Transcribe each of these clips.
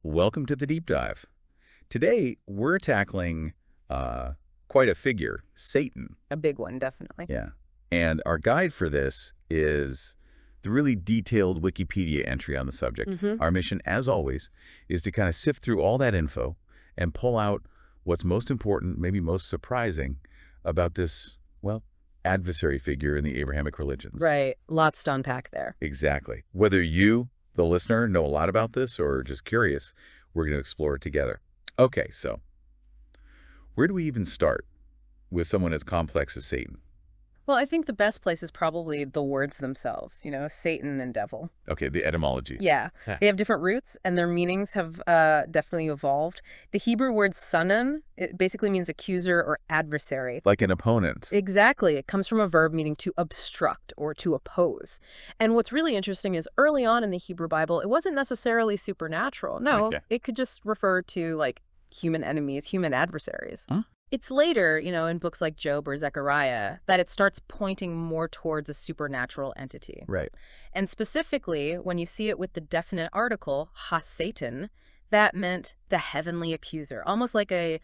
Welcome to the deep dive. Today, we're tackling quite a figure, Satan. A big one, definitely. Yeah. And our guide for this is the really detailed Wikipedia entry on the subject. Hmm. Our mission, as always, is to kind of sift through all that info and pull out what's most important, maybe most surprising, about this, well, adversary figure in the Abrahamic religions. Right. Lots to unpack there. Exactly. Whether you, the listener, know a lot about this or just curious, we're going to explore it together. Okay, so where do we even start with someone as complex as Satan? Well, I think the best place is probably the words themselves, Satan and devil. Okay, the etymology. Yeah. Huh. They have different roots and their meanings have definitely evolved. The Hebrew word sanan, it basically means accuser or adversary. Like an opponent. Exactly. It comes from a verb meaning to obstruct or to oppose. And what's really interesting is early on in the Hebrew Bible, it wasn't necessarily supernatural. No, Okay. it could just refer to like human enemies, human adversaries. Huh? It's later, in books like Job or Zechariah, that it starts pointing more towards a supernatural entity. Right. And specifically, when you see it with the definite article, ha-Satan, that meant the heavenly accuser, almost like a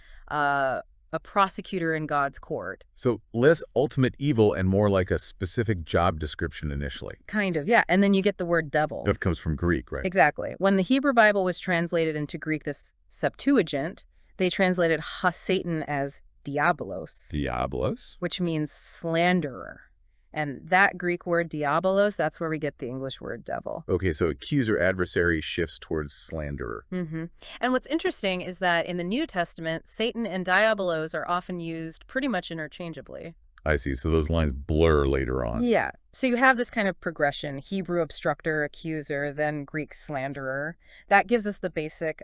prosecutor in God's court. So less ultimate evil and more like a specific job description initially. Kind of, yeah. And then you get the word devil. That comes from Greek, right? Exactly. When the Hebrew Bible was translated into Greek, this Septuagint, they translated ha-Satan as diabolos, Diablos? which means slanderer. And that Greek word diabolos, that's where we get the English word devil. Okay, so accuser adversary shifts towards slanderer. And what's interesting is that in the New Testament, Satan and diabolos are often used pretty much interchangeably. I see, so those lines blur later on. Yeah. So you have this kind of progression, Hebrew obstructor, accuser, then Greek slanderer. That gives us the basic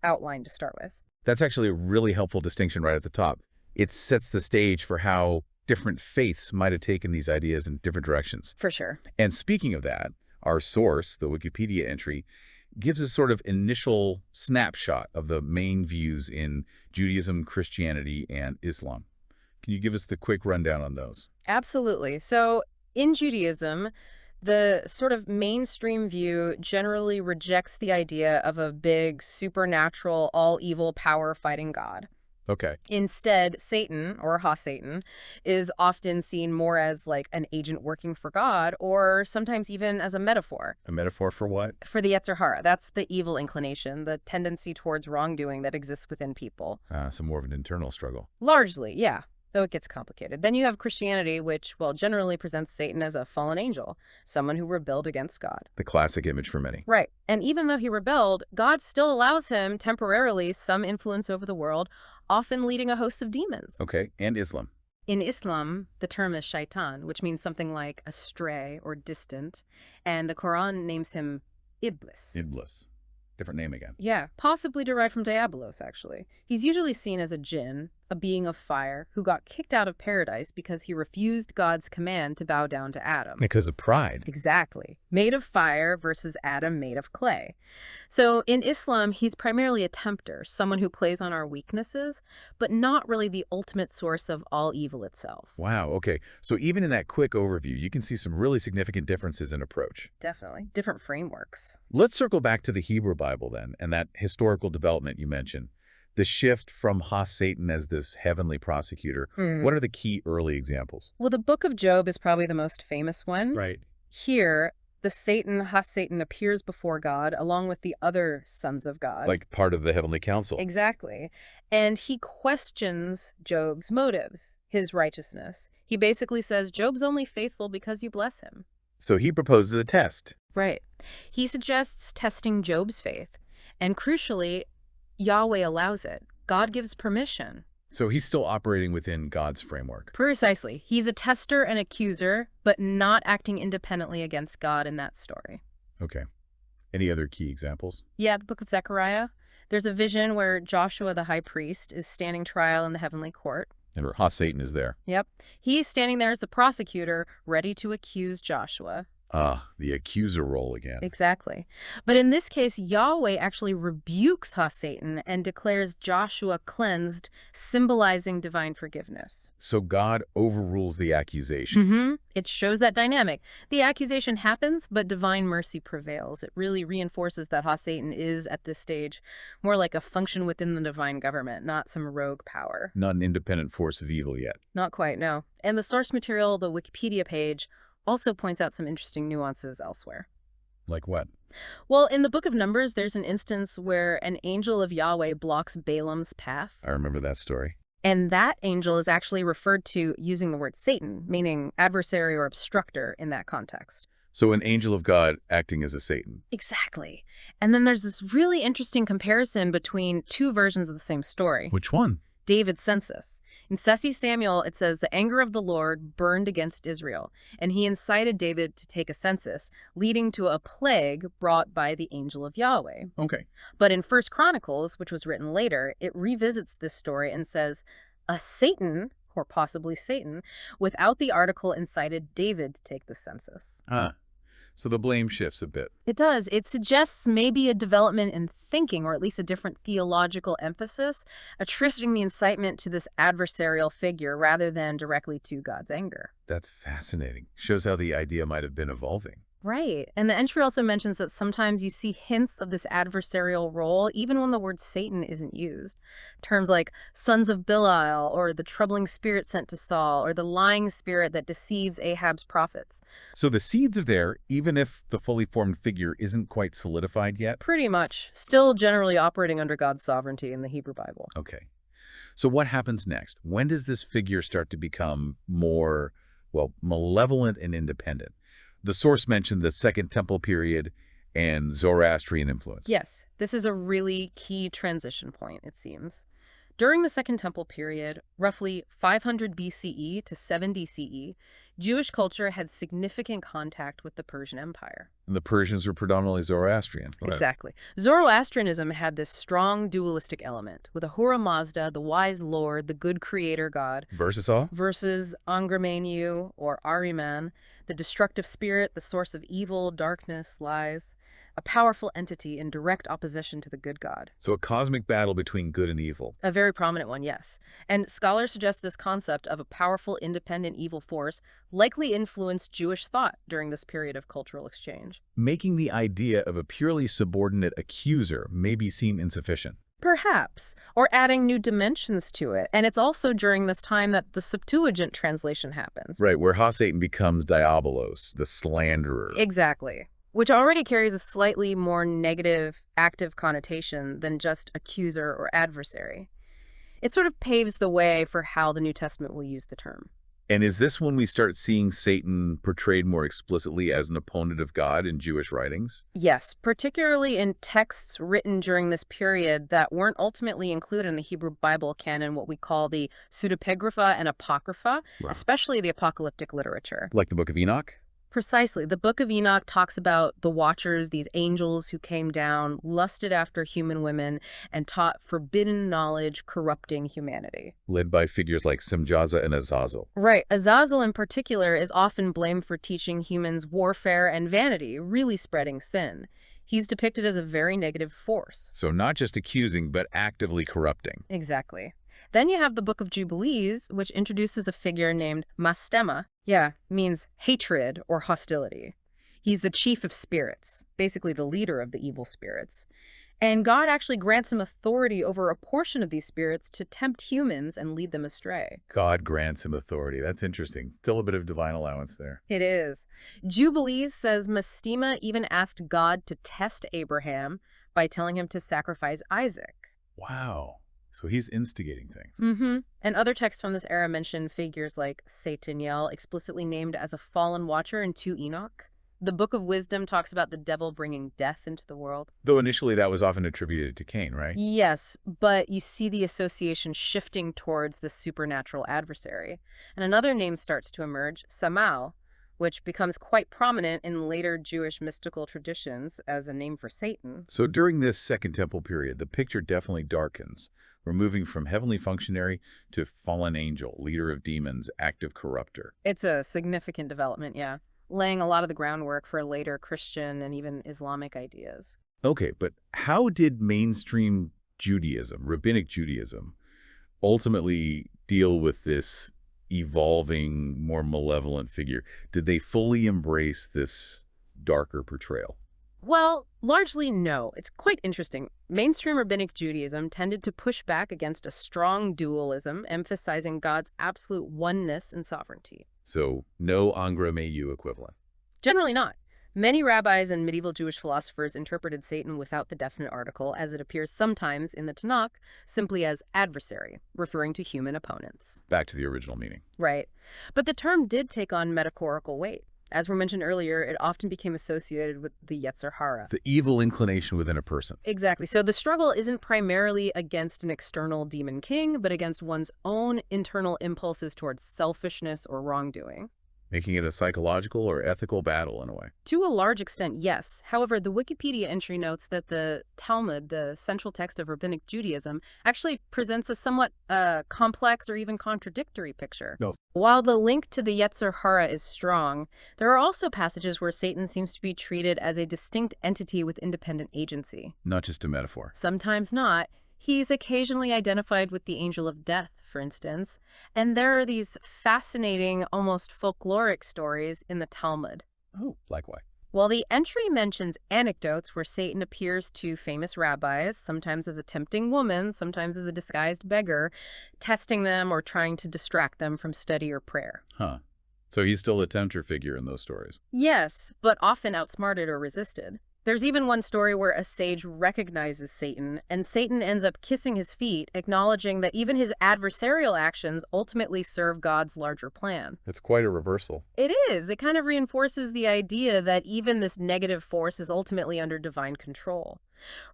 outline to start with. That's actually a really helpful distinction right at the top. It sets the stage for how different faiths might have taken these ideas in different directions. For sure. And speaking of that, our source, the Wikipedia entry, gives a sort of initial snapshot of the main views in Judaism, Christianity, and Islam. Can you give us the quick rundown on those? Absolutely. So in Judaism, the sort of mainstream view generally rejects the idea of a big, supernatural, all-evil power-fighting God. Okay. Instead, Satan, or ha-Satan, is often seen more as like an agent working for God, or sometimes even as a metaphor A metaphor for what? for the Yetzer Hara. That's the evil inclination, the tendency towards wrongdoing that exists within people. So more of an internal struggle. Largely, yeah, though it gets complicated. Then you have Christianity, which, well, generally presents Satan as a fallen angel, someone who rebelled against God. The classic image for many. Right. And even though he rebelled, God still allows him temporarily some influence over the world, often leading a host of demons. Okay, and Islam. In Islam, the term is shaitan, which means something like astray or distant, and the Quran names him Iblis. Iblis. Different name again. Yeah, possibly derived from Diabolos, actually. He's usually seen as a jinn, a being of fire, who got kicked out of paradise because he refused God's command to bow down to Adam. Because of pride. Exactly. Made of fire versus Adam made of clay. So in Islam, he's primarily a tempter, someone who plays on our weaknesses, but not really the ultimate source of all evil itself. Wow, okay. So even in that quick overview, you can see some really significant differences in approach. Definitely. Different frameworks. Let's circle back to the Hebrew Bible then, and that historical development you mentioned. The shift from ha-Satan as this heavenly prosecutor. What are the key early examples? Well, the Book of Job is probably the most famous one. Right. Here, the ha-Satan appears before God along with the other sons of God. Like part of the heavenly council. Exactly. And he questions Job's motives, his righteousness. He basically says, Job's only faithful because you bless him. So he proposes a test. Right. He suggests testing Job's faith. And crucially, Yahweh allows it. God gives permission. So he's still operating within God's framework. Precisely. He's a tester and accuser, but not acting independently against God in that story. Okay. Any other key examples? Yeah, the book of Zechariah. There's a vision where Joshua the high priest is standing trial in the heavenly court. And ha-Satan is there. Yep. He's standing there as the prosecutor, ready to accuse Joshua. Ah, the accuser role again. Exactly. But in this case, Yahweh actually rebukes Ha-Satan and declares Joshua cleansed, symbolizing divine forgiveness. So God overrules the accusation. It shows that dynamic. The accusation happens, but divine mercy prevails. It really reinforces that Ha-Satan is, at this stage, more like a function within the divine government, not some rogue power. Not an independent force of evil yet. Not quite, no. And the source material, the Wikipedia page, also points out some interesting nuances elsewhere. Like what? Well, in the Book of Numbers, there's an instance where an angel of Yahweh blocks Balaam's path. I remember that story. And that angel is actually referred to using the word Satan, meaning adversary or obstructor in that context. So an angel of God acting as a Satan. Exactly. And then there's this really interesting comparison between two versions of the same story. Which one? David's census. In 2 Samuel, it says, the anger of the Lord burned against Israel, and he incited David to take a census, leading to a plague brought by the angel of Yahweh. Okay. But in 1 Chronicles, which was written later, it revisits this story and says, a Satan, or possibly Satan, without the article incited David to take the census. Ah, so the blame shifts a bit. It does. It suggests maybe a development in thinking, or at least a different theological emphasis, attributing the incitement to this adversarial figure rather than directly to God's anger. That's fascinating. Shows how the idea might have been evolving. Right. And the entry also mentions that sometimes you see hints of this adversarial role even when the word Satan isn't used. Terms like sons of Belial, or the troubling spirit sent to Saul, or the lying spirit that deceives Ahab's prophets. So the seeds are there, even if the fully formed figure isn't quite solidified yet? Pretty much. Still generally operating under God's sovereignty in the Hebrew Bible. Okay. So what happens next? When does this figure start to become more, well, malevolent and independent? The source mentioned the Second Temple period and Zoroastrian influence. Yes, this is a really key transition point, it seems. During the Second Temple period, roughly 500 BCE to 70 CE, Jewish culture had significant contact with the Persian Empire. And the Persians were predominantly Zoroastrian. Right. Exactly. Zoroastrianism had this strong dualistic element, with Ahura Mazda, the wise lord, the good creator god, Versus all? versus Angra Mainyu, or Ahriman, the destructive spirit, the source of evil, darkness, lies, a powerful entity in direct opposition to the good God. So a cosmic battle between good and evil. A very prominent one, yes. And scholars suggest this concept of a powerful, independent evil force likely influenced Jewish thought during this period of cultural exchange. Making the idea of a purely subordinate accuser maybe seem insufficient. Perhaps, or adding new dimensions to it. And it's also during this time that the Septuagint translation happens. Right, where Ha-Satan becomes Diabolos, the slanderer. Exactly. Which already carries a slightly more negative, active connotation than just accuser or adversary. It sort of paves the way for how the New Testament will use the term. And is this when we start seeing Satan portrayed more explicitly as an opponent of God in Jewish writings? Yes, particularly in texts written during this period that weren't ultimately included in the Hebrew Bible canon, what we call the pseudepigrapha and apocrypha, Wow. especially the apocalyptic literature. Like the Book of Enoch? Precisely. The Book of Enoch talks about the Watchers, these angels who came down, lusted after human women, and taught forbidden knowledge, corrupting humanity. Led by figures like Semjaza and Azazel. Right. Azazel in particular is often blamed for teaching humans warfare and vanity, really spreading sin. He's depicted as a very negative force. So not just accusing, but actively corrupting. Exactly. Then you have the Book of Jubilees, which introduces a figure named Mastema. Yeah, means hatred or hostility. He's the chief of spirits, basically the leader of the evil spirits. And God actually grants him authority over a portion of these spirits to tempt humans and lead them astray. God grants him authority. That's interesting. Still a bit of divine allowance there. It is. Jubilees says Mastema even asked God to test Abraham by telling him to sacrifice Isaac. Wow. So he's instigating things. And other texts from this era mention figures like Sataniel, explicitly named as a fallen watcher in 2 Enoch. The Book of Wisdom talks about the devil bringing death into the world. Though initially that was often attributed to Cain, right? Yes, but you see the association shifting towards the supernatural adversary. And another name starts to emerge, Samael, which becomes quite prominent in later Jewish mystical traditions as a name for Satan. So during this Second Temple period, the picture definitely darkens. We're moving from heavenly functionary to fallen angel, leader of demons, active corrupter. It's a significant development, yeah. laying a lot of the groundwork for later Christian and even Islamic ideas. Okay, but how did mainstream Judaism, Rabbinic Judaism, ultimately deal with this evolving, more malevolent figure? Did they fully embrace this darker portrayal? Well, largely no. It's quite interesting. Mainstream Rabbinic Judaism tended to push back against a strong dualism, emphasizing God's absolute oneness and sovereignty. So no Angra Mainyu equivalent. Generally not. Many rabbis and medieval Jewish philosophers interpreted Satan without the definite article, as it appears sometimes in the Tanakh, simply as adversary, referring to human opponents. Back to the original meaning. Right. But the term did take on metaphorical weight. As we mentioned earlier, it often became associated with the Yetzer Hara. The evil inclination within a person. Exactly. So the struggle isn't primarily against an external demon king, but against one's own internal impulses towards selfishness or wrongdoing. Making it a psychological or ethical battle in a way. To a large extent, yes. However, the Wikipedia entry notes that the Talmud, the central text of Rabbinic Judaism, actually presents a somewhat complex or even contradictory picture. No. While the link to the Yetzer Hara is strong, there are also passages where Satan seems to be treated as a distinct entity with independent agency. Not just a metaphor. Sometimes not. He's occasionally identified with the angel of death, for instance, and there are these fascinating, almost folkloric stories in the Talmud. Oh, likewise. While the entry mentions anecdotes where Satan appears to famous rabbis, sometimes as a tempting woman, sometimes as a disguised beggar, testing them or trying to distract them from study or prayer. Huh. So he's still a tempter figure in those stories. Yes, but often outsmarted or resisted. There's even one story where a sage recognizes Satan, and Satan ends up kissing his feet, acknowledging that even his adversarial actions ultimately serve God's larger plan. It's quite a reversal. It is. It kind of reinforces the idea that even this negative force is ultimately under divine control.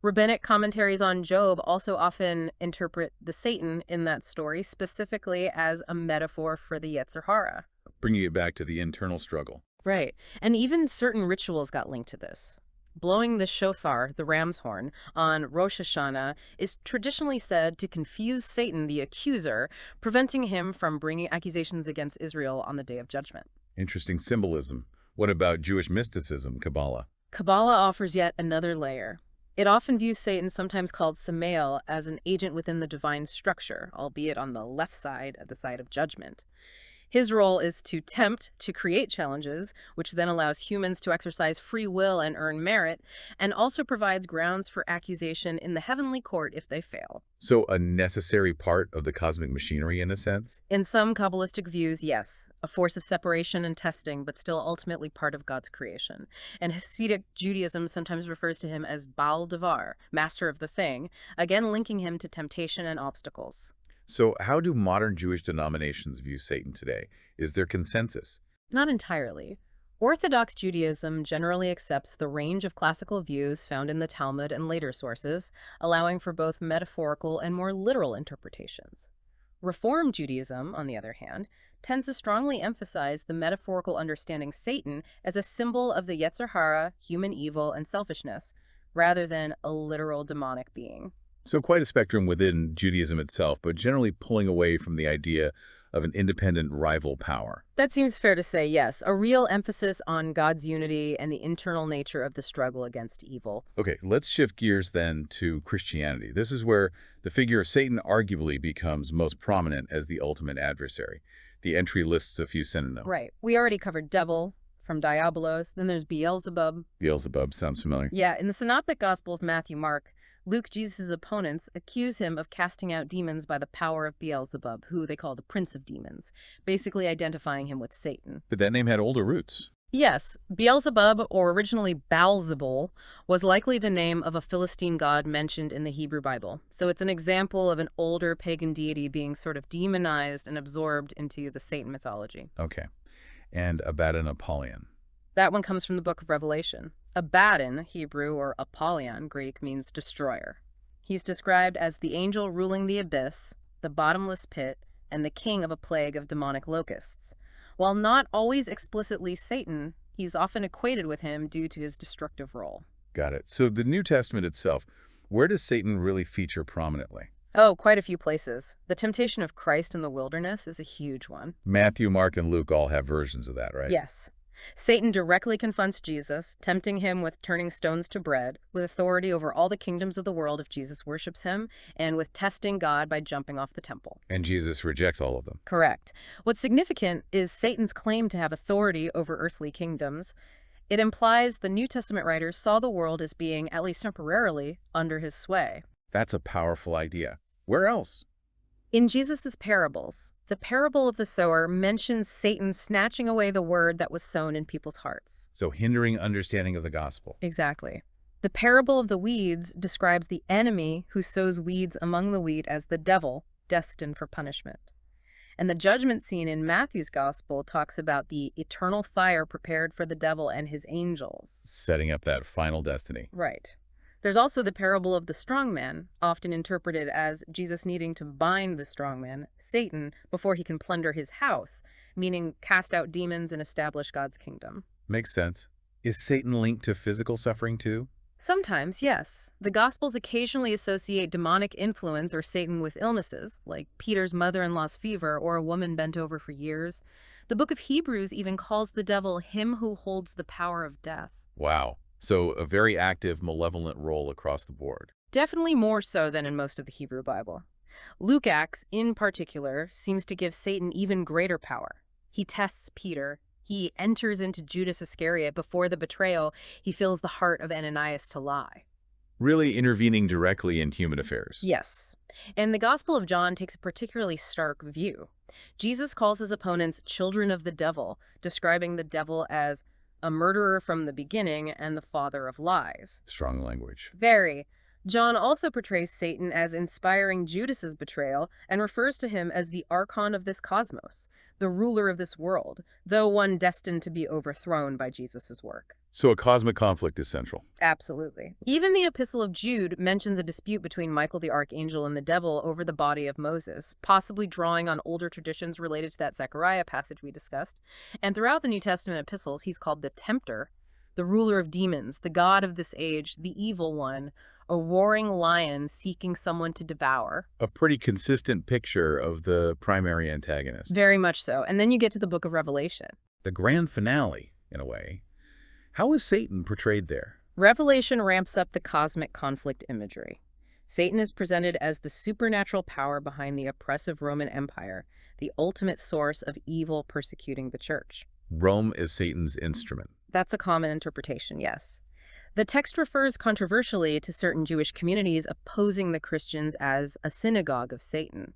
Rabbinic commentaries on Job also often interpret the Satan in that story specifically as a metaphor for the Yetzer Hara. Bringing it back to the internal struggle. Right. And even certain rituals got linked to this. Blowing the shofar, the ram's horn, on Rosh Hashanah is traditionally said to confuse Satan, the accuser, preventing him from bringing accusations against Israel on the Day of Judgment. Interesting symbolism. What about Jewish mysticism, Kabbalah? Kabbalah offers yet another layer. It often views Satan, sometimes called Samael, as an agent within the divine structure, albeit on the left side, at the side of judgment. His role is to tempt, to create challenges, which then allows humans to exercise free will and earn merit, and also provides grounds for accusation in the heavenly court if they fail. So a necessary part of the cosmic machinery in a sense? In some Kabbalistic views, yes, a force of separation and testing, but still ultimately part of God's creation. And Hasidic Judaism sometimes refers to him as Baal Devar, master of the thing, again linking him to temptation and obstacles. So how do modern Jewish denominations view Satan today? Is there consensus? Not entirely. Orthodox Judaism generally accepts the range of classical views found in the Talmud and later sources, allowing for both metaphorical and more literal interpretations. Reform Judaism, on the other hand, tends to strongly emphasize the metaphorical understanding Satan as a symbol of the Yetzer Hara, human evil, and selfishness, rather than a literal demonic being. So quite a spectrum within Judaism itself, but generally pulling away from the idea of an independent rival power. That seems fair to say, yes. A real emphasis on God's unity and the internal nature of the struggle against evil. Okay, let's shift gears then to Christianity. This is where the figure of Satan arguably becomes most prominent as the ultimate adversary. The entry lists a few synonyms. Right. We already covered devil from Diabolos. Then there's Beelzebub. Beelzebub sounds familiar. Yeah, in the Synoptic Gospels, Matthew, Mark, Luke, Jesus' opponents, accuse him of casting out demons by the power of Beelzebub, who they call the Prince of Demons, basically identifying him with Satan. But that name had older roots. Yes, Beelzebub, or originally Baalzebul, was likely the name of a Philistine god mentioned in the Hebrew Bible. So it's an example of an older pagan deity being sort of demonized and absorbed into the Satan mythology. Okay. And Abaddon Apollyon. That one comes from the book of Revelation. Abaddon, Hebrew, or Apollyon, Greek, means destroyer. He's described as the angel ruling the abyss, the bottomless pit, and the king of a plague of demonic locusts. While not always explicitly Satan, he's often equated with him due to his destructive role. Got it. So the New Testament itself, where does Satan really feature prominently? Oh, quite a few places. The temptation of Christ in the wilderness is a huge one. Matthew, Mark, and Luke all have versions of that, right? Yes. Satan directly confronts Jesus, tempting him with turning stones to bread, with authority over all the kingdoms of the world if Jesus worships him, and with testing God by jumping off the temple. And Jesus rejects all of them. Correct. What's significant is Satan's claim to have authority over earthly kingdoms. It implies the New Testament writers saw the world as being, at least temporarily, under his sway. That's a powerful idea. Where else? In Jesus' parables, the parable of the sower mentions Satan snatching away the word that was sown in people's hearts. So hindering understanding of the gospel. Exactly. The parable of the weeds describes the enemy who sows weeds among the wheat as the devil, destined for punishment. And the judgment scene in Matthew's gospel talks about the eternal fire prepared for the devil and his angels. Setting up that final destiny. Right. There's also the parable of the strong man, often interpreted as Jesus needing to bind the strong man, Satan, before he can plunder his house, meaning cast out demons and establish God's kingdom. Makes sense. Is Satan linked to physical suffering too? Sometimes, yes. The Gospels occasionally associate demonic influence or Satan with illnesses, like Peter's mother-in-law's fever or a woman bent over for years. The book of Hebrews even calls the devil him who holds the power of death. Wow. So a very active, malevolent role across the board. Definitely more so than in most of the Hebrew Bible. Luke Acts, in particular, seems to give Satan even greater power. He tests Peter. He enters into Judas Iscariot before the betrayal. He fills the heart of Ananias to lie. Really intervening directly in human affairs. Yes. And the Gospel of John takes a particularly stark view. Jesus calls his opponents children of the devil, describing the devil as a murderer from the beginning and the father of lies. Strong language. Very. John also portrays Satan as inspiring Judas's betrayal and refers to him as the archon of this cosmos, the ruler of this world, though one destined to be overthrown by Jesus' work. So a cosmic conflict is central. Absolutely. Even the Epistle of Jude mentions a dispute between Michael the archangel and the devil over the body of Moses, possibly drawing on older traditions related to that Zechariah passage we discussed. And throughout the New Testament epistles, he's called the tempter, the ruler of demons, the god of this age, the evil one, a roaring lion seeking someone to devour. A pretty consistent picture of the primary antagonist. Very much so. And then you get to the book of Revelation. The grand finale, in a way. How is Satan portrayed there? Revelation ramps up the cosmic conflict imagery. Satan is presented as the supernatural power behind the oppressive Roman Empire, the ultimate source of evil persecuting the church. Rome is Satan's instrument. That's a common interpretation, yes. The text refers controversially to certain Jewish communities opposing the Christians as a synagogue of Satan.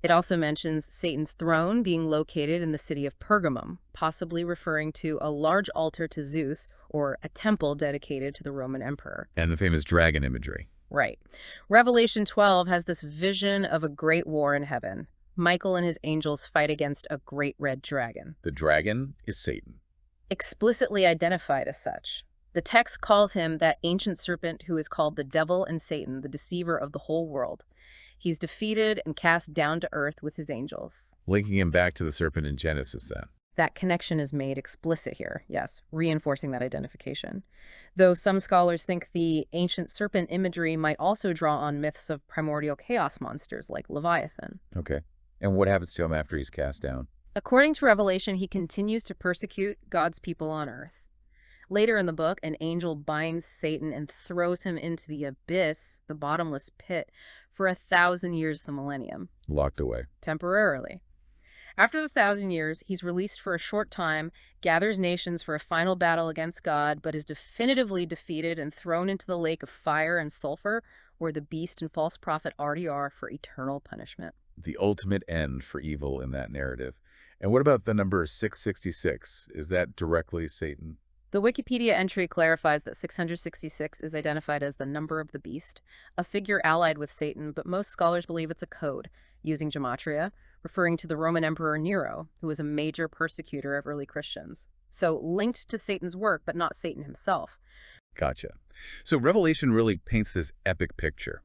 It also mentions Satan's throne being located in the city of Pergamum, possibly referring to a large altar to Zeus or a temple dedicated to the Roman emperor. And the famous dragon imagery. Right. Revelation 12 has this vision of a great war in heaven. Michael and his angels fight against a great red dragon. The dragon is Satan. Explicitly identified as such. The text calls him that ancient serpent who is called the devil and Satan, the deceiver of the whole world. He's defeated and cast down to earth with his angels. Linking him back to the serpent in Genesis, then. That connection is made explicit here, yes, reinforcing that identification. Though some scholars think the ancient serpent imagery might also draw on myths of primordial chaos monsters like Leviathan. Okay. And what happens to him after he's cast down? According to Revelation, he continues to persecute God's people on earth. Later in the book, an angel binds Satan and throws him into the abyss, the bottomless pit, for 1,000 years, the millennium. Locked away. Temporarily. After the 1,000 years, he's released for a short time, gathers nations for a final battle against God, but is definitively defeated and thrown into the lake of fire and sulfur, where the beast and false prophet already are, for eternal punishment. The ultimate end for evil in that narrative. And what about the number 666? Is that directly Satan? The Wikipedia entry clarifies that 666 is identified as the number of the beast, a figure allied with Satan, but most scholars believe it's a code, using gematria, referring to the Roman Emperor Nero, who was a major persecutor of early Christians. So linked to Satan's work, but not Satan himself. Gotcha. So Revelation really paints this epic picture.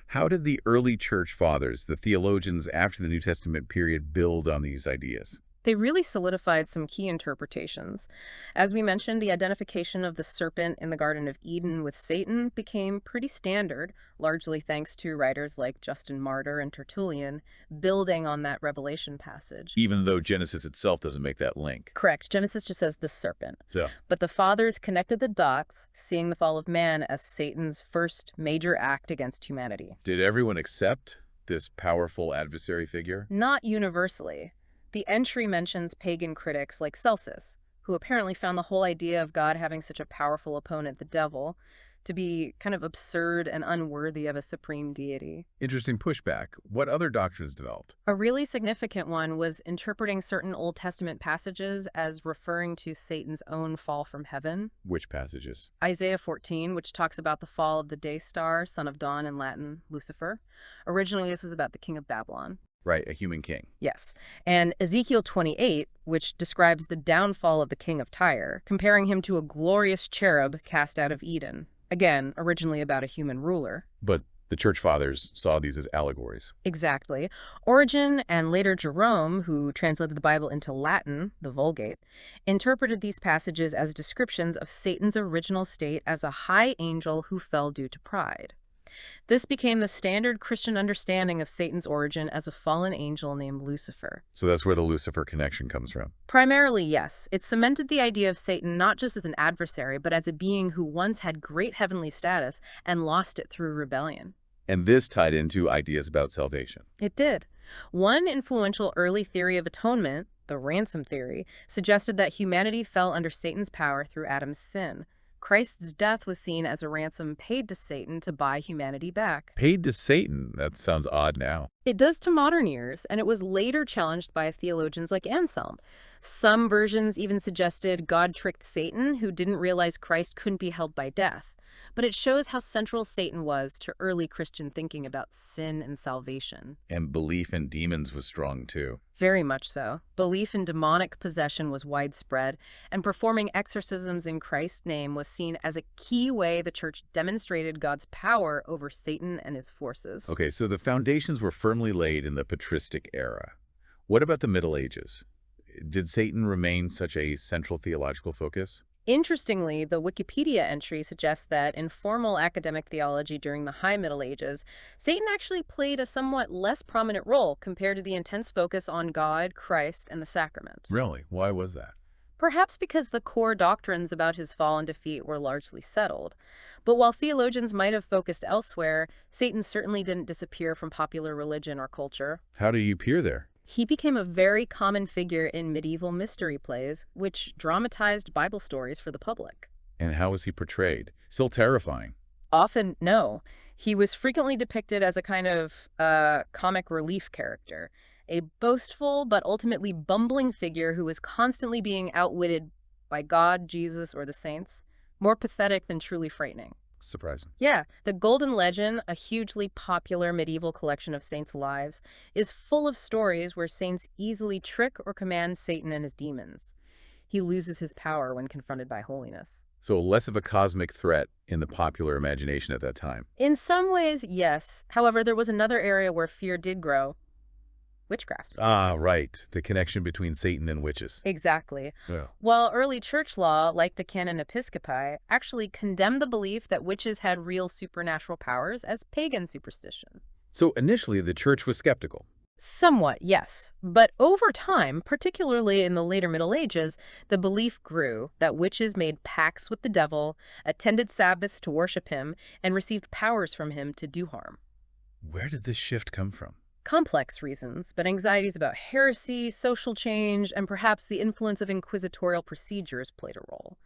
How did the early church fathers, the theologians after the New Testament period, build on these ideas? They really solidified some key interpretations. As we mentioned, the identification of the serpent in the Garden of Eden with Satan became pretty standard, largely thanks to writers like Justin Martyr and Tertullian, building on that Revelation passage. Even though Genesis itself doesn't make that link. Correct. Genesis just says the serpent. Yeah. But the fathers connected the dots, seeing the fall of man as Satan's first major act against humanity. Did everyone accept this powerful adversary figure? Not universally. The entry mentions pagan critics like Celsus, who apparently found the whole idea of God having such a powerful opponent, the devil, to be kind of absurd and unworthy of a supreme deity. Interesting pushback. What other doctrines developed? A really significant one was interpreting certain Old Testament passages as referring to Satan's own fall from heaven. Which passages? Isaiah 14, which talks about the fall of the day star, son of dawn in Latin, Lucifer. Originally, this was about the king of Babylon. Right, a human king. Yes. And Ezekiel 28, which describes the downfall of the king of Tyre, comparing him to a glorious cherub cast out of Eden. Again, originally about a human ruler. But the church fathers saw these as allegories. Exactly. Origen and later Jerome, who translated the Bible into Latin, the Vulgate, interpreted these passages as descriptions of Satan's original state as a high angel who fell due to pride. This became the standard Christian understanding of Satan's origin as a fallen angel named Lucifer. So that's where the Lucifer connection comes from. Primarily, yes. It cemented the idea of Satan not just as an adversary, but as a being who once had great heavenly status and lost it through rebellion. And this tied into ideas about salvation. It did. One influential early theory of atonement, the ransom theory, suggested that humanity fell under Satan's power through Adam's sin. Christ's death was seen as a ransom paid to Satan to buy humanity back. Paid to Satan? That sounds odd now. It does to modern ears, and it was later challenged by theologians like Anselm. Some versions even suggested God tricked Satan, who didn't realize Christ couldn't be held by death. But it shows how central Satan was to early Christian thinking about sin and salvation. And belief in demons was strong too. Very much so. Belief in demonic possession was widespread, and performing exorcisms in Christ's name was seen as a key way the church demonstrated God's power over Satan and his forces. Okay, so the foundations were firmly laid in the patristic era. What about the Middle Ages? Did Satan remain such a central theological focus? Interestingly, the Wikipedia entry suggests that in formal academic theology during the High Middle Ages, Satan actually played a somewhat less prominent role compared to the intense focus on God, Christ, and the sacrament. Really? Why was that? Perhaps because the core doctrines about his fall and defeat were largely settled. But while theologians might have focused elsewhere, Satan certainly didn't disappear from popular religion or culture. How did he appear there? He became a very common figure in medieval mystery plays, which dramatized Bible stories for the public. And how was he portrayed? Still terrifying. Often, no. He was frequently depicted as a kind of comic relief character, a boastful but ultimately bumbling figure who was constantly being outwitted by God, Jesus, or the saints. More pathetic than truly frightening. Surprising. Yeah, the Golden Legend, a hugely popular medieval collection of saints' lives, is full of stories where saints easily trick or command Satan and his demons. He loses his power when confronted by holiness. So less of a cosmic threat in the popular imagination at that time. In some ways, yes. However, there was another area where fear did grow. Witchcraft. Ah, right. The connection between Satan and witches. Exactly. Yeah. While early church law, like the Canon Episcopi, actually condemned the belief that witches had real supernatural powers as pagan superstition. So initially, the church was skeptical. Somewhat, yes. But over time, particularly in the later Middle Ages, the belief grew that witches made pacts with the devil, attended Sabbaths to worship him, and received powers from him to do harm. Where did this shift come from? Complex reasons, but anxieties about heresy, social change, and perhaps the influence of inquisitorial procedures played a role.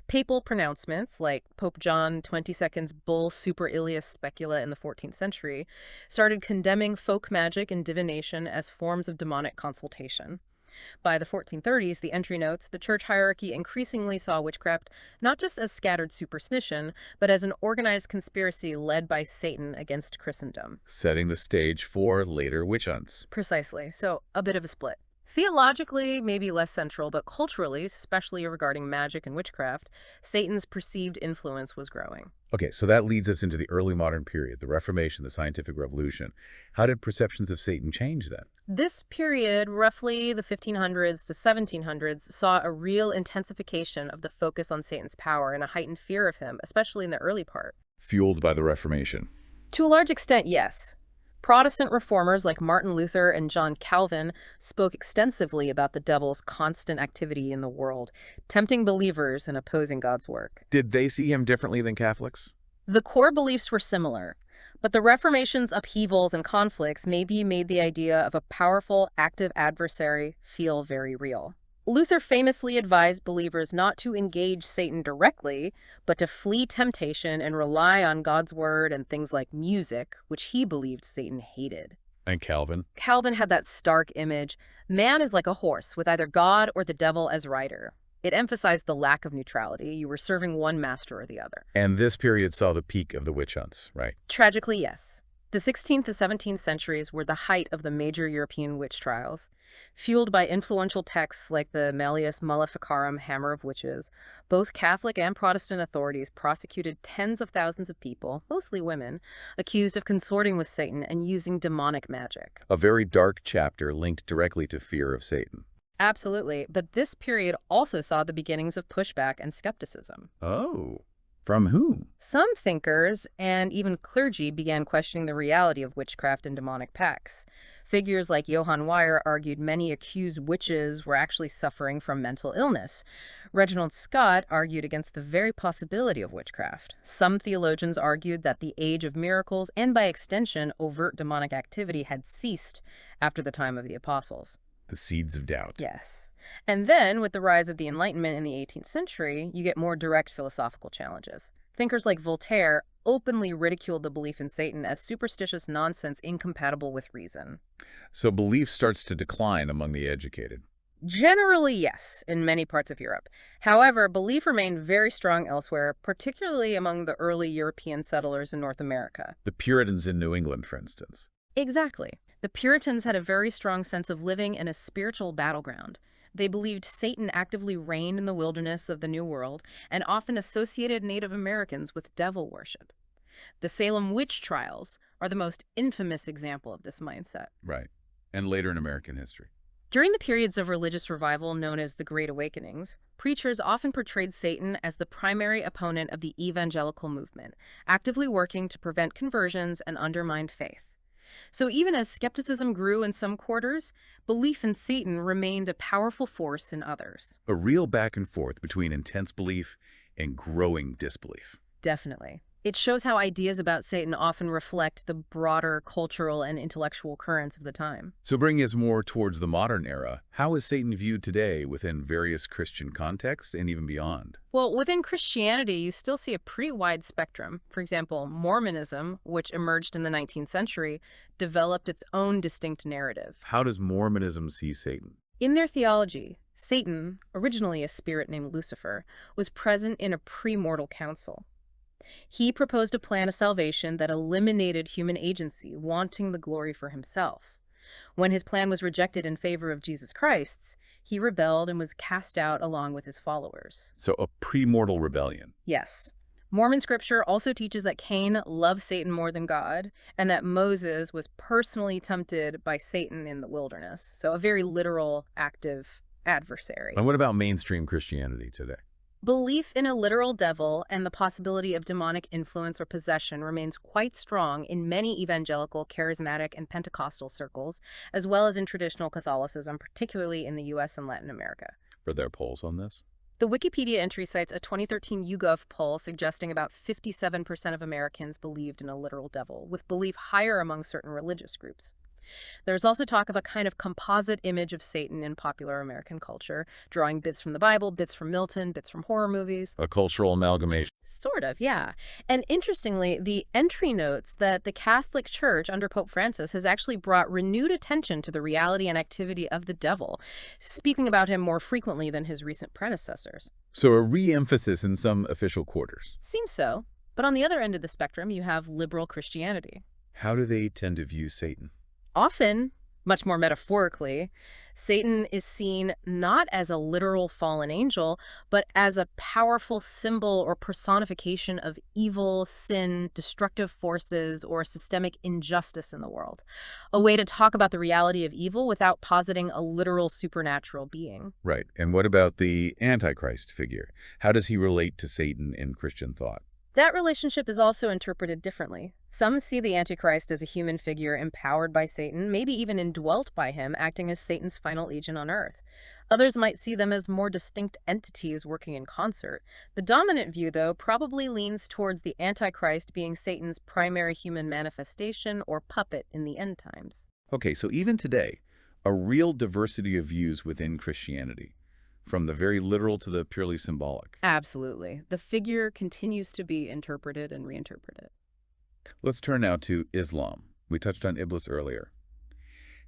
Papal pronouncements, like Pope John XXII's bull Super Ilius Specula in the 14th century, started condemning folk magic and divination as forms of demonic consultation. By the 1430s, the entry notes, the church hierarchy increasingly saw witchcraft not just as scattered superstition, but as an organized conspiracy led by Satan against Christendom. Setting the stage for later witch hunts. Precisely. So, a bit of a split. Theologically, maybe less central, but culturally, especially regarding magic and witchcraft, Satan's perceived influence was growing. Okay, so that leads us into the early modern period, the Reformation, the scientific revolution. How did perceptions of Satan change then? This period, roughly the 1500s to 1700s, saw a real intensification of the focus on Satan's power and a heightened fear of him, especially in the early part. Fueled by the Reformation. To a large extent, yes. Protestant reformers like Martin Luther and John Calvin spoke extensively about the devil's constant activity in the world, tempting believers and opposing God's work. Did they see him differently than Catholics? The core beliefs were similar, but the Reformation's upheavals and conflicts maybe made the idea of a powerful, active adversary feel very real. Luther famously advised believers not to engage Satan directly, but to flee temptation and rely on God's word and things like music, which he believed Satan hated. And Calvin? Calvin had that stark image: man is like a horse, with either God or the devil as rider. It emphasized the lack of neutrality. You were serving one master or the other. And this period saw the peak of the witch hunts, right? Tragically, yes. The 16th to 17th centuries were the height of the major European witch trials. Fueled by influential texts like the Malleus Maleficarum, Hammer of Witches, both Catholic and Protestant authorities prosecuted tens of thousands of people, mostly women, accused of consorting with Satan and using demonic magic. A very dark chapter linked directly to fear of Satan. Absolutely, but this period also saw the beginnings of pushback and skepticism. Oh. From whom? Some thinkers and even clergy began questioning the reality of witchcraft and demonic pacts. Figures like Johann Weyer argued many accused witches were actually suffering from mental illness. Reginald Scott argued against the very possibility of witchcraft. Some theologians argued that the age of miracles and, by extension, overt demonic activity had ceased after the time of the apostles. The seeds of doubt. Yes. And then, with the rise of the Enlightenment in the 18th century, you get more direct philosophical challenges. Thinkers like Voltaire openly ridiculed the belief in Satan as superstitious nonsense incompatible with reason. So belief starts to decline among the educated. Generally, yes, in many parts of Europe. However, belief remained very strong elsewhere, particularly among the early European settlers in North America. The Puritans in New England, for instance. Exactly. The Puritans had a very strong sense of living in a spiritual battleground. They believed Satan actively reigned in the wilderness of the New World and often associated Native Americans with devil worship. The Salem witch trials are the most infamous example of this mindset. Right. And later in American history. During the periods of religious revival known as the Great Awakenings, preachers often portrayed Satan as the primary opponent of the evangelical movement, actively working to prevent conversions and undermine faith. So even as skepticism grew in some quarters, belief in Satan remained a powerful force in others. A real back and forth between intense belief and growing disbelief. Definitely. It shows how ideas about Satan often reflect the broader cultural and intellectual currents of the time. So bringing us more towards the modern era, how is Satan viewed today within various Christian contexts and even beyond? Well, within Christianity, you still see a pretty wide spectrum. For example, Mormonism, which emerged in the 19th century, developed its own distinct narrative. How does Mormonism see Satan? In their theology, Satan, originally a spirit named Lucifer, was present in a premortal council. He proposed a plan of salvation that eliminated human agency, wanting the glory for himself. When his plan was rejected in favor of Jesus Christ's, he rebelled and was cast out along with his followers. So a premortal rebellion. Yes. Mormon scripture also teaches that Cain loved Satan more than God, and that Moses was personally tempted by Satan in the wilderness. So a very literal, active adversary. And what about mainstream Christianity today? Belief in a literal devil and the possibility of demonic influence or possession remains quite strong in many evangelical, charismatic, and Pentecostal circles, as well as in traditional Catholicism, particularly in the U.S. and Latin America. Are there polls on this? The Wikipedia entry cites a 2013 YouGov poll suggesting about 57% of Americans believed in a literal devil, with belief higher among certain religious groups. There's also talk of a kind of composite image of Satan in popular American culture, drawing bits from the Bible, bits from Milton, bits from horror movies. A cultural amalgamation. Sort of, yeah. And interestingly, the entry notes that the Catholic Church under Pope Francis has actually brought renewed attention to the reality and activity of the devil, speaking about him more frequently than his recent predecessors. So a re-emphasis in some official quarters. Seems so. But on the other end of the spectrum, you have liberal Christianity. How do they tend to view Satan? Often, Much more metaphorically, Satan is seen not as a literal fallen angel, but as a powerful symbol or personification of evil, sin, destructive forces, or systemic injustice in the world. A way to talk about the reality of evil without positing a literal supernatural being. Right. And what about the Antichrist figure? How does he relate to Satan in Christian thought? That relationship is also interpreted differently. Some see the Antichrist as a human figure empowered by Satan, maybe even indwelt by him, acting as Satan's final agent on Earth. Others might see them as more distinct entities working in concert. The dominant view, though, probably leans towards the Antichrist being Satan's primary human manifestation or puppet in the end times. Okay, so even today, a real diversity of views within Christianity, from the very literal to the purely symbolic. Absolutely. The figure continues to be interpreted and reinterpreted. Let's turn now to Islam. We touched on Iblis earlier.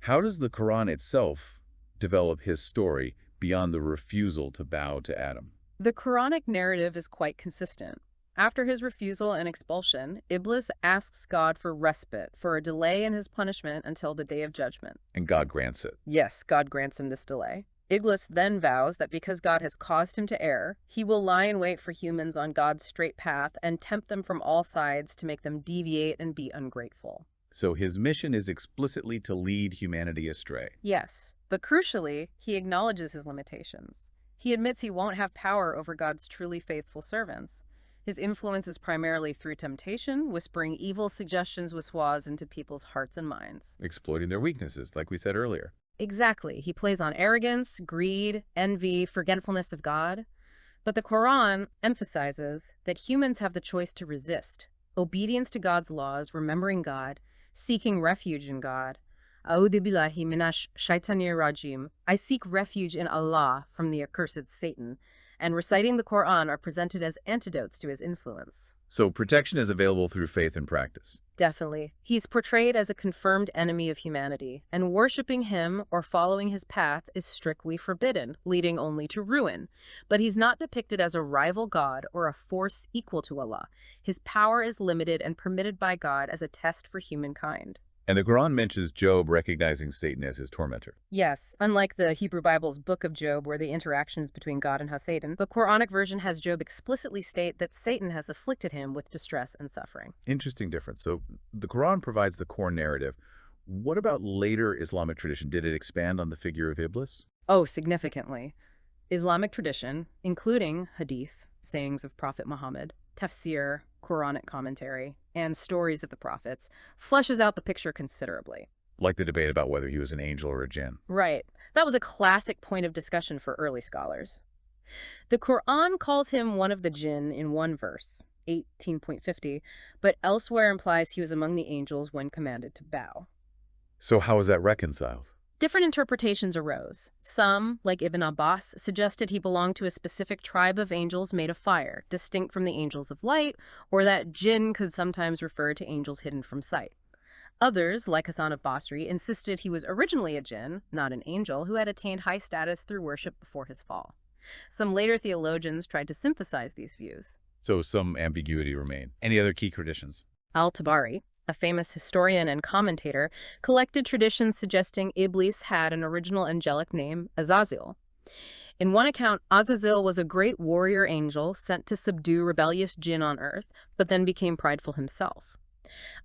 How does the Quran itself develop his story beyond the refusal to bow to Adam? The Quranic narrative is quite consistent. After his refusal and expulsion, Iblis asks God for respite, for a delay in his punishment until the day of judgment. And God grants it. Yes, God grants him this delay. Iblis then vows that because God has caused him to err, he will lie in wait for humans on God's straight path and tempt them from all sides to make them deviate and be ungrateful. So his mission is explicitly to lead humanity astray. Yes, but crucially, he acknowledges his limitations. He admits he won't have power over God's truly faithful servants. His influence is primarily through temptation, whispering evil suggestions waswas into people's hearts and minds. Exploiting their weaknesses, like we said earlier. Exactly. He plays on arrogance, greed, envy, forgetfulness of God. But the Quran emphasizes that humans have the choice to resist. Obedience to God's laws, remembering God, seeking refuge in God. A'udhu billahi minash shaitanir rajim. I seek refuge in Allah from the accursed Satan. And reciting the Quran are presented as antidotes to his influence. So protection is available through faith and practice. Definitely. He's portrayed as a confirmed enemy of humanity, and worshiping him or following his path is strictly forbidden, leading only to ruin. But he's not depicted as a rival god or a force equal to Allah. His power is limited and permitted by God as a test for humankind. And the Quran mentions Job recognizing Satan as his tormentor. Yes, unlike the Hebrew Bible's Book of Job, where the interaction is between God and Satan, the Quranic version has Job explicitly state that Satan has afflicted him with distress and suffering. Interesting difference. So the Quran provides the core narrative. What about later Islamic tradition? Did it expand on the figure of Iblis? Oh, significantly. Islamic tradition, including hadith, sayings of Prophet Muhammad, tafsir, Quranic commentary, and stories of the prophets, fleshes out the picture considerably. Like the debate about whether he was an angel or a jinn. Right. That was a classic point of discussion for early scholars. The Quran calls him one of the jinn in one verse, 18.50, but elsewhere implies he was among the angels when commanded to bow. So how is that reconciled? Different interpretations arose. Some, like Ibn Abbas, suggested he belonged to a specific tribe of angels made of fire, distinct from the angels of light, or that jinn could sometimes refer to angels hidden from sight. Others, like Hassan of Basri, insisted he was originally a jinn, not an angel, who had attained high status through worship before his fall. Some later theologians tried to synthesize these views. So some ambiguity remained. Any other key traditions? Al-Tabari, a famous historian and commentator, collected traditions suggesting Iblis had an original angelic name, Azazel. In one account, Azazel was a great warrior angel sent to subdue rebellious jinn on earth, but then became prideful himself.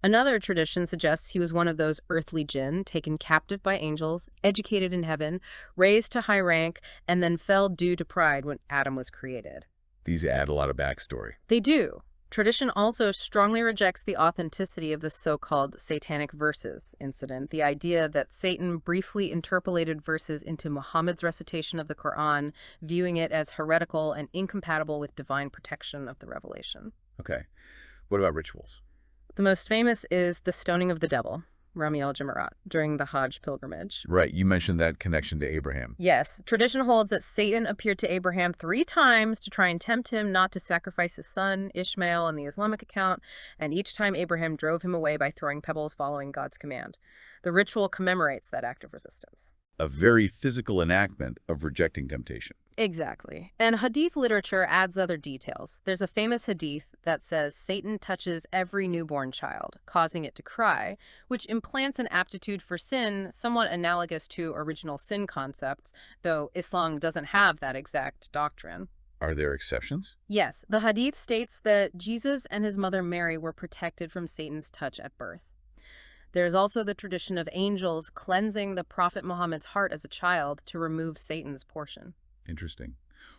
Another tradition suggests he was one of those earthly jinn taken captive by angels, educated in heaven, raised to high rank, and then fell due to pride when Adam was created. These add a lot of backstory. They do. Tradition also strongly rejects the authenticity of the so-called satanic verses incident, the idea that Satan briefly interpolated verses into Muhammad's recitation of the Quran, viewing it as heretical and incompatible with divine protection of the revelation. Okay. What about rituals? The most famous is the stoning of the devil, Rami al-Jamarat, during the Hajj pilgrimage. Right, you mentioned that connection to Abraham. Yes, tradition holds that Satan appeared to Abraham 3 times to try and tempt him not to sacrifice his son, Ishmael, in the Islamic account, and each time Abraham drove him away by throwing pebbles following God's command. The ritual commemorates that act of resistance. A very physical enactment of rejecting temptation. Exactly. And Hadith literature adds other details. There's a famous Hadith that says Satan touches every newborn child, causing it to cry, which implants an aptitude for sin somewhat analogous to original sin concepts, though Islam doesn't have that exact doctrine. Are there exceptions? Yes, the Hadith states that Jesus and his mother Mary were protected from Satan's touch at birth. There's also the tradition of angels cleansing the Prophet Muhammad's heart as a child to remove Satan's portion. Interesting.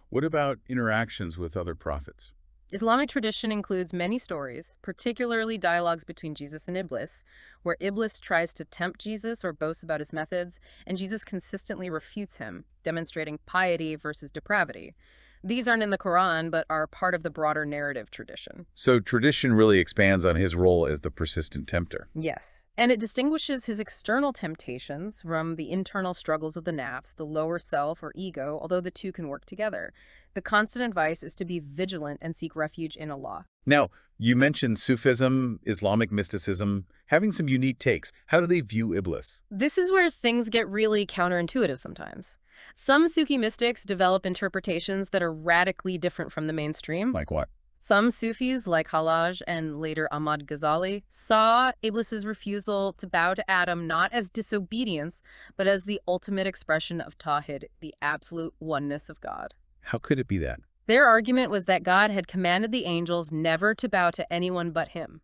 What about interactions with other prophets? Islamic tradition includes many stories, particularly dialogues between Jesus and Iblis, where Iblis tries to tempt Jesus or boast about his methods, and Jesus consistently refutes him, demonstrating piety versus depravity. These aren't in the Quran, but are part of the broader narrative tradition. So tradition really expands on his role as the persistent tempter. Yes, and it distinguishes his external temptations from the internal struggles of the nafs, the lower self or ego, although the two can work together. The constant advice is to be vigilant and seek refuge in Allah. Now, you mentioned Sufism, Islamic mysticism, having some unique takes. How do they view Iblis? This is where things get really counterintuitive sometimes. Some Sufi mystics develop interpretations that are radically different from the mainstream. Like what? Some Sufis, like Hallaj and later Ahmad Ghazali, saw Iblis's refusal to bow to Adam not as disobedience, but as the ultimate expression of Tawhid, the absolute oneness of God. How could it be that? Their argument was that God had commanded the angels never to bow to anyone but him.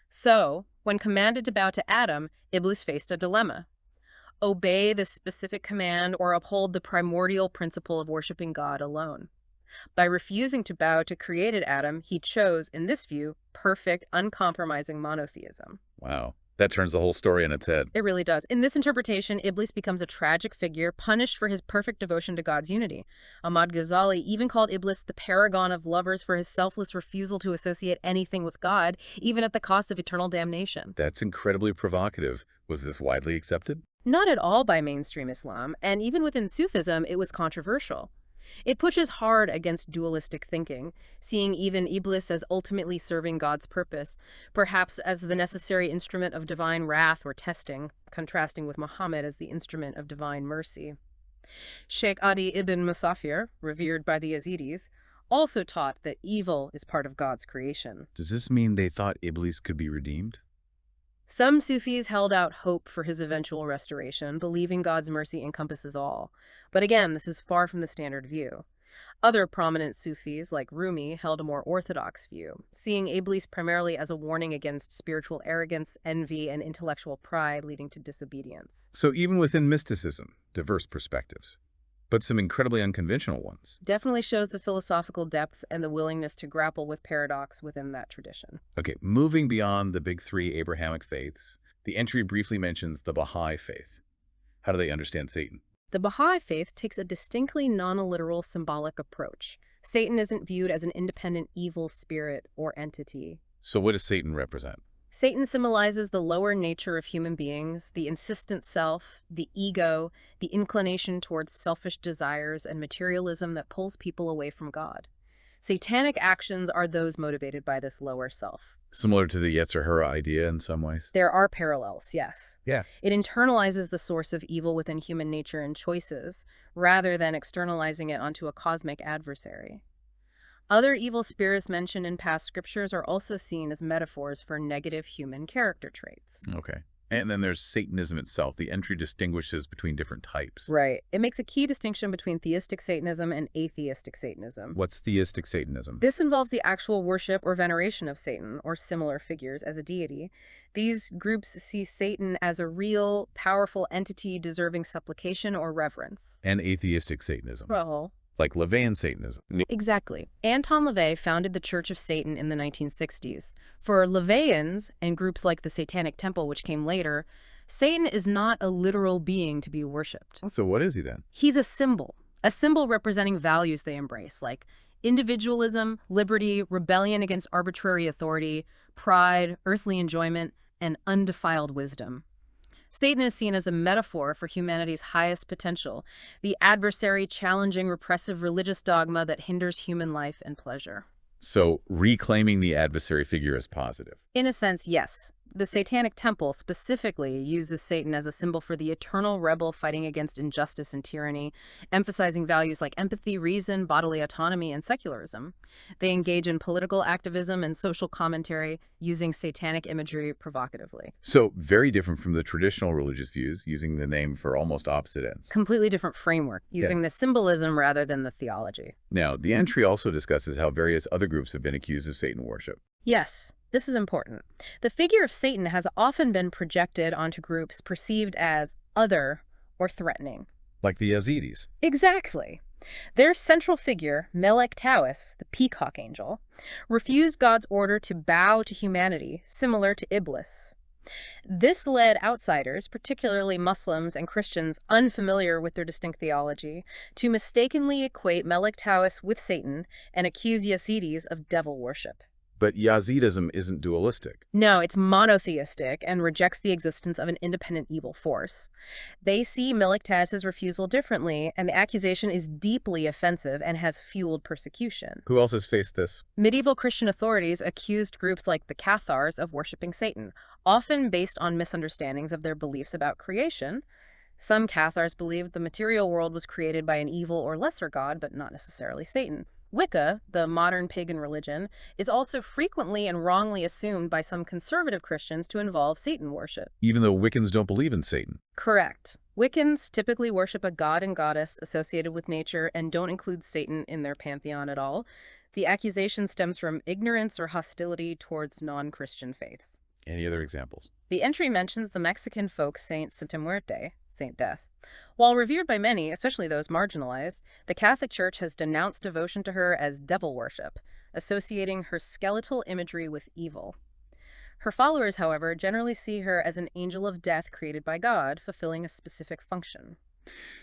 So, when commanded to bow to Adam, Iblis faced a dilemma. Obey the specific command or uphold the primordial principle of worshiping God alone. By refusing to bow to created Adam, he chose, in this view, perfect, uncompromising monotheism. Wow. That turns the whole story on its head. It really does. In this interpretation, Iblis becomes a tragic figure, punished for his perfect devotion to God's unity. Ahmad Ghazali even called Iblis the paragon of lovers for his selfless refusal to associate anything with God, even at the cost of eternal damnation. That's incredibly provocative. Was this widely accepted? Not at all by mainstream Islam, and even within Sufism, it was controversial. It pushes hard against dualistic thinking, seeing even Iblis as ultimately serving God's purpose, perhaps as the necessary instrument of divine wrath or testing, contrasting with Muhammad as the instrument of divine mercy. Sheikh Adi ibn Musafir, revered by the Yazidis, also taught that evil is part of God's creation. Does this mean they thought Iblis could be redeemed? Some Sufis held out hope for his eventual restoration, believing God's mercy encompasses all. But again, this is far from the standard view. Other prominent Sufis, like Rumi, held a more orthodox view, seeing Iblis primarily as a warning against spiritual arrogance, envy, and intellectual pride leading to disobedience. So even within mysticism, diverse perspectives, but some incredibly unconventional ones. Definitely shows the philosophical depth and the willingness to grapple with paradox within that tradition. Okay, moving beyond the big three Abrahamic faiths, the entry briefly mentions the Baha'i faith. How do they understand Satan? The Baha'i faith takes a distinctly non-literal symbolic approach. Satan isn't viewed as an independent evil spirit or entity. So what does Satan represent? Satan symbolizes the lower nature of human beings, the insistent self, the ego, the inclination towards selfish desires and materialism that pulls people away from God. Satanic actions are those motivated by this lower self. Similar to the Yetzer Hara idea in some ways? There are parallels, yes. Yeah. It internalizes the source of evil within human nature and choices, rather than externalizing it onto a cosmic adversary. Other evil spirits mentioned in past scriptures are also seen as metaphors for negative human character traits. Okay. And then there's Satanism itself. The entry distinguishes between different types. Right. It makes a key distinction between theistic Satanism and atheistic Satanism. What's theistic Satanism? This involves the actual worship or veneration of Satan or similar figures as a deity. These groups see Satan as a real, powerful entity deserving supplication or reverence. And atheistic Satanism. Well, like LaVeyan Satanism. exactly. Anton LaVey founded the Church of Satan in the 1960s. For LaVeyans and groups like the Satanic Temple, which came later, Satan is not a literal being to be worshipped. So what is he then? He's a symbol representing values they embrace, like individualism, liberty, rebellion against arbitrary authority, pride, earthly enjoyment, and undefiled wisdom. Satan is seen as a metaphor for humanity's highest potential, the adversary challenging repressive religious dogma that hinders human life and pleasure. So reclaiming the adversary figure as positive. In a sense, yes. The Satanic Temple specifically uses Satan as a symbol for the eternal rebel fighting against injustice and tyranny, emphasizing values like empathy, reason, bodily autonomy, and secularism. They engage in political activism and social commentary, using satanic imagery provocatively. So very different from the traditional religious views, using the name for almost opposite ends. Completely different framework, using the symbolism rather than the theology. Now, the entry also discusses how various other groups have been accused of Satan worship. Yes, this is important. The figure of Satan has often been projected onto groups perceived as other or threatening. Like the Yazidis. Exactly. Their central figure, Melek Taus, the peacock angel, refused God's order to bow to humanity, similar to Iblis. This led outsiders, particularly Muslims and Christians unfamiliar with their distinct theology, to mistakenly equate Melek Taus with Satan and accuse Yazidis of devil worship. But Yazidism isn't dualistic. No, it's monotheistic and rejects the existence of an independent evil force. They see Melek Taus's refusal differently, and the accusation is deeply offensive and has fueled persecution. Who else has faced this? Medieval Christian authorities accused groups like the Cathars of worshiping Satan, often based on misunderstandings of their beliefs about creation. Some Cathars believed the material world was created by an evil or lesser god, but not necessarily Satan. Wicca, the modern pagan religion, is also frequently and wrongly assumed by some conservative Christians to involve Satan worship. Even though Wiccans don't believe in Satan. Correct. Wiccans typically worship a god and goddess associated with nature and don't include Satan in their pantheon at all. The accusation stems from ignorance or hostility towards non-Christian faiths. Any other examples? The entry mentions the Mexican folk saint Santa Muerte, Saint Death. While revered by many, especially those marginalized, the Catholic Church has denounced devotion to her as devil worship, associating her skeletal imagery with evil. Her followers, however, generally see her as an angel of death created by God, fulfilling a specific function.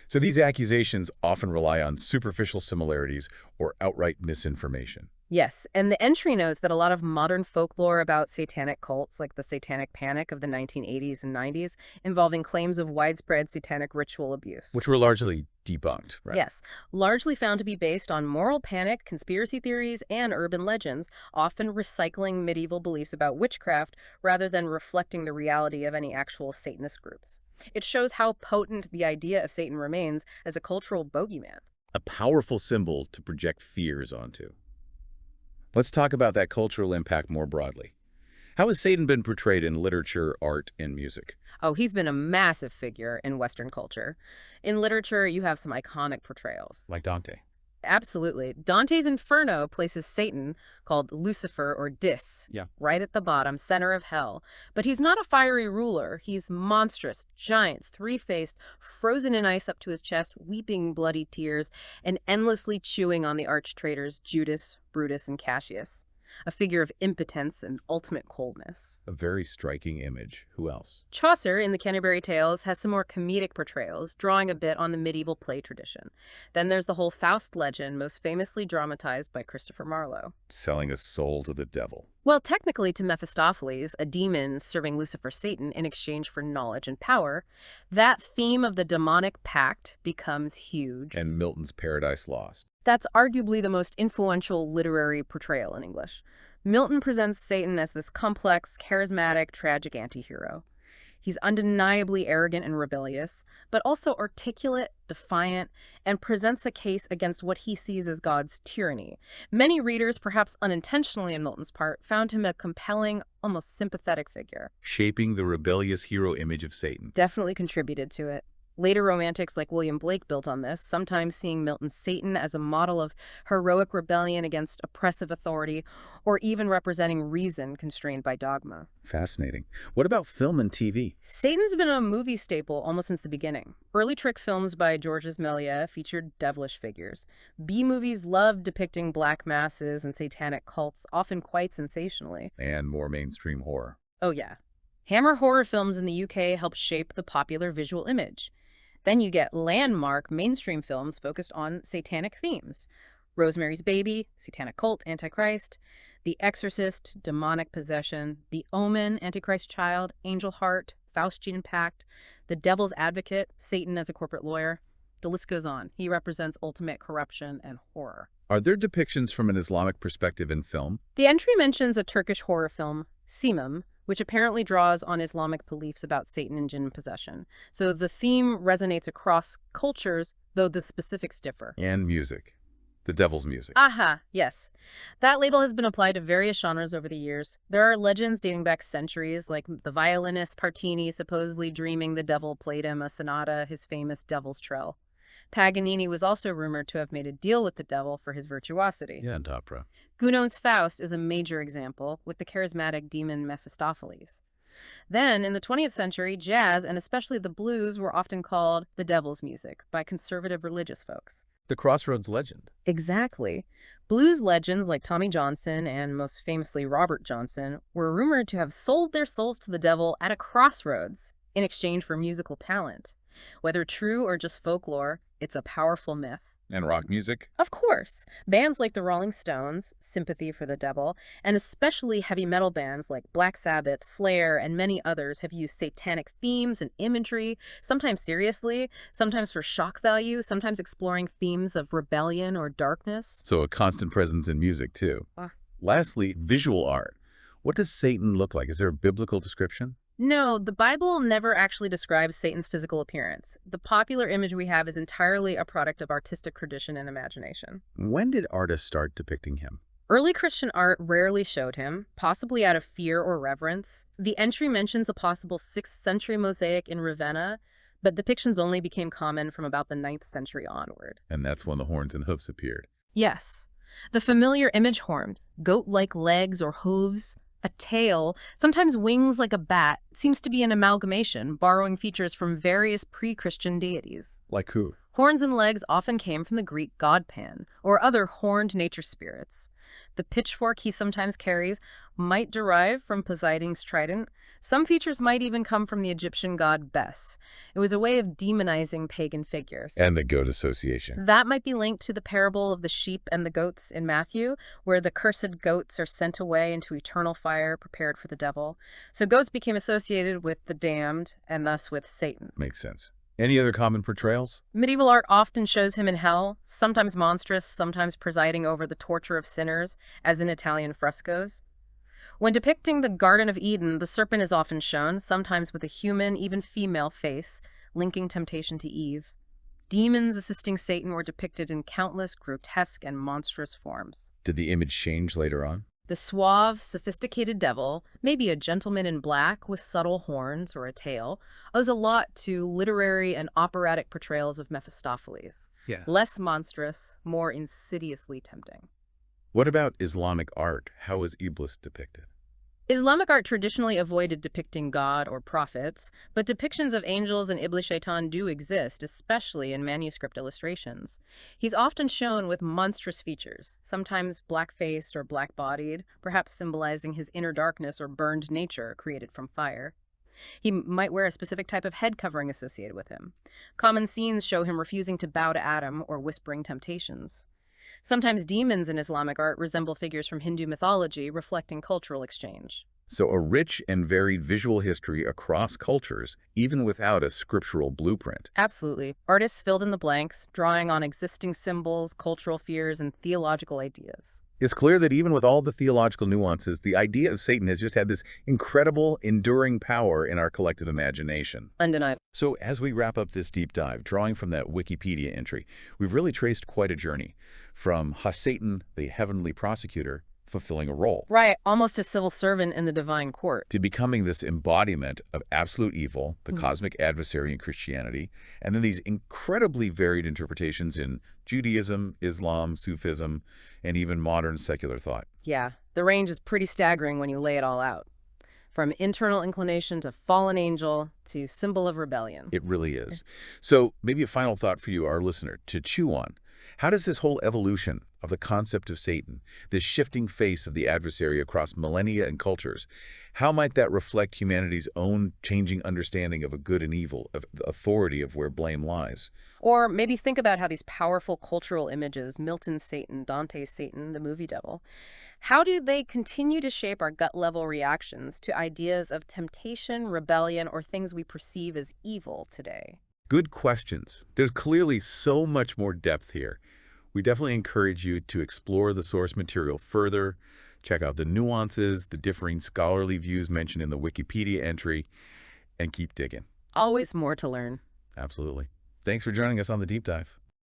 So these accusations often rely on superficial similarities or outright misinformation. Yes, and the entry notes that a lot of modern folklore about satanic cults, like the Satanic Panic of the 1980s and 90s, involving claims of widespread satanic ritual abuse. Which were largely debunked, right? Yes, largely found to be based on moral panic, conspiracy theories, and urban legends, often recycling medieval beliefs about witchcraft rather than reflecting the reality of any actual Satanist groups. It shows how potent the idea of Satan remains as a cultural bogeyman. A powerful symbol to project fears onto. Let's talk about that cultural impact more broadly. How has Satan been portrayed in literature, art, and music? Oh, he's been a massive figure in Western culture. In literature, you have some iconic portrayals. Like Dante. Absolutely. Dante's Inferno places Satan, called Lucifer or Dis, right at the bottom, center of hell. But he's not a fiery ruler. He's monstrous, giant, three-faced, frozen in ice up to his chest, weeping bloody tears, and endlessly chewing on the arch-traitors Judas, Brutus, and Cassius. A figure of impotence and ultimate coldness. A very striking image. Who else? Chaucer, in the Canterbury Tales, has some more comedic portrayals, drawing a bit on the medieval play tradition. Then there's the whole Faust legend, most famously dramatized by Christopher Marlowe. Selling a soul to the devil. Well, technically to Mephistopheles, a demon serving Lucifer Satan in exchange for knowledge and power, that theme of the demonic pact becomes huge. And Milton's Paradise Lost. That's arguably the most influential literary portrayal in English. Milton presents Satan as this complex, charismatic, tragic anti-hero. He's undeniably arrogant and rebellious, but also articulate, defiant, and presents a case against what he sees as God's tyranny. Many readers, perhaps unintentionally on Milton's part, found him a compelling, almost sympathetic figure. Shaping the rebellious hero image of Satan. Definitely contributed to it. Later romantics like William Blake built on this, sometimes seeing Milton's Satan as a model of heroic rebellion against oppressive authority, or even representing reason constrained by dogma. Fascinating. What about film and TV? Satan's been a movie staple almost since the beginning. Early trick films by Georges Méliès featured devilish figures. B-movies loved depicting black masses and satanic cults, often quite sensationally. And more mainstream horror. Oh yeah. Hammer horror films in the UK helped shape the popular visual image. Then you get landmark mainstream films focused on satanic themes. Rosemary's Baby, Satanic Cult, Antichrist, The Exorcist, Demonic Possession, The Omen, Antichrist Child, Angel Heart, Faustian Pact, The Devil's Advocate, Satan as a corporate lawyer. The list goes on. He represents ultimate corruption and horror. Are there depictions from an Islamic perspective in film? The entry mentions a Turkish horror film, Simum, which apparently draws on Islamic beliefs about Satan and jinn possession. So the theme resonates across cultures, though the specifics differ. And music. The devil's music. Aha, yes. That label has been applied to various genres over the years. There are legends dating back centuries, like the violinist Partini supposedly dreaming the devil played him a sonata, his famous Devil's Trill. Paganini was also rumored to have made a deal with the devil for his virtuosity. Yeah, and opera. Gounod's Faust is a major example, with the charismatic demon Mephistopheles. Then, in the 20th century, jazz, and especially the blues, were often called the devil's music by conservative religious folks. The Crossroads legend. Exactly. Blues legends like Tommy Johnson and most famously Robert Johnson were rumored to have sold their souls to the devil at a crossroads in exchange for musical talent. Whether true or just folklore, it's a powerful myth. And rock music. Of course, bands like the Rolling Stones, Sympathy for the Devil, and especially heavy metal bands like Black Sabbath, Slayer, and many others have used satanic themes and imagery, sometimes seriously, sometimes for shock value, sometimes exploring themes of rebellion or darkness. So a constant presence in music, too. Ah. Lastly, visual art. What does Satan look like? Is there a biblical description? No, the Bible never actually describes Satan's physical appearance. The popular image we have is entirely a product of artistic tradition and imagination. When did artists start depicting him? Early Christian art rarely showed him, possibly out of fear or reverence. The entry mentions a possible 6th century mosaic in Ravenna, but depictions only became common from about the 9th century onward. And that's when the horns and hoofs appeared. Yes, the familiar image horns, goat-like legs or hooves, a tail, sometimes wings like a bat, seems to be an amalgamation, borrowing features from various pre-Christian deities. Like who? Horns and legs often came from the Greek god Pan, or other horned nature spirits. The pitchfork he sometimes carries might derive from Poseidon's trident. Some features might even come from the Egyptian god Bes. It was a way of demonizing pagan figures. And the goat association. That might be linked to the parable of the sheep and the goats in Matthew, where the cursed goats are sent away into eternal fire prepared for the devil. So goats became associated with the damned, and thus with Satan. Makes sense. Any other common portrayals? Medieval art often shows him in hell, sometimes monstrous, sometimes presiding over the torture of sinners, as in Italian frescoes. When depicting the Garden of Eden, the serpent is often shown, sometimes with a human, even female face, linking temptation to Eve. Demons assisting Satan were depicted in countless grotesque and monstrous forms. Did the image change later on? The suave, sophisticated devil, maybe a gentleman in black with subtle horns or a tail, owes a lot to literary and operatic portrayals of Mephistopheles. Yeah. Less monstrous, more insidiously tempting. What about Islamic art? How is Iblis depicted? Islamic art traditionally avoided depicting God or prophets, but depictions of angels and Iblis Shaitan do exist, especially in manuscript illustrations. He's often shown with monstrous features, sometimes black-faced or black-bodied, perhaps symbolizing his inner darkness or burned nature created from fire. He might wear a specific type of head covering associated with him. Common scenes show him refusing to bow to Adam or whispering temptations. Sometimes demons in Islamic art resemble figures from Hindu mythology, reflecting cultural exchange. So a rich and varied visual history across cultures, even without a scriptural blueprint. Absolutely. Artists filled in the blanks, drawing on existing symbols, cultural fears, and theological ideas. It's clear that even with all the theological nuances, the idea of Satan has just had this incredible, enduring power in our collective imagination. Undeniable. So as we wrap up this deep dive, drawing from that Wikipedia entry, we've really traced quite a journey from Satan, the heavenly prosecutor, fulfilling a role, Right, almost a civil servant in the divine court. to becoming this embodiment of absolute evil, the cosmic adversary in Christianity, and then these incredibly varied interpretations in Judaism, Islam, Sufism, and even modern secular thought. Yeah, the range is pretty staggering when you lay it all out. From internal inclination to fallen angel to symbol of rebellion. It really is. So maybe a final thought for you, our listener, to chew on. How does this whole evolution of the concept of Satan, this shifting face of the adversary across millennia and cultures, how might that reflect humanity's own changing understanding of a good and evil, of the authority of where blame lies? Or maybe think about how these powerful cultural images, Milton's Satan, Dante's Satan, the movie devil, how do they continue to shape our gut-level reactions to ideas of temptation, rebellion, or things we perceive as evil today? Good questions. There's clearly so much more depth here. We definitely encourage you to explore the source material further, Check out the nuances, the differing scholarly views mentioned in the Wikipedia entry, and keep digging. Always more to learn. Absolutely. Thanks for joining us on the Deep Dive.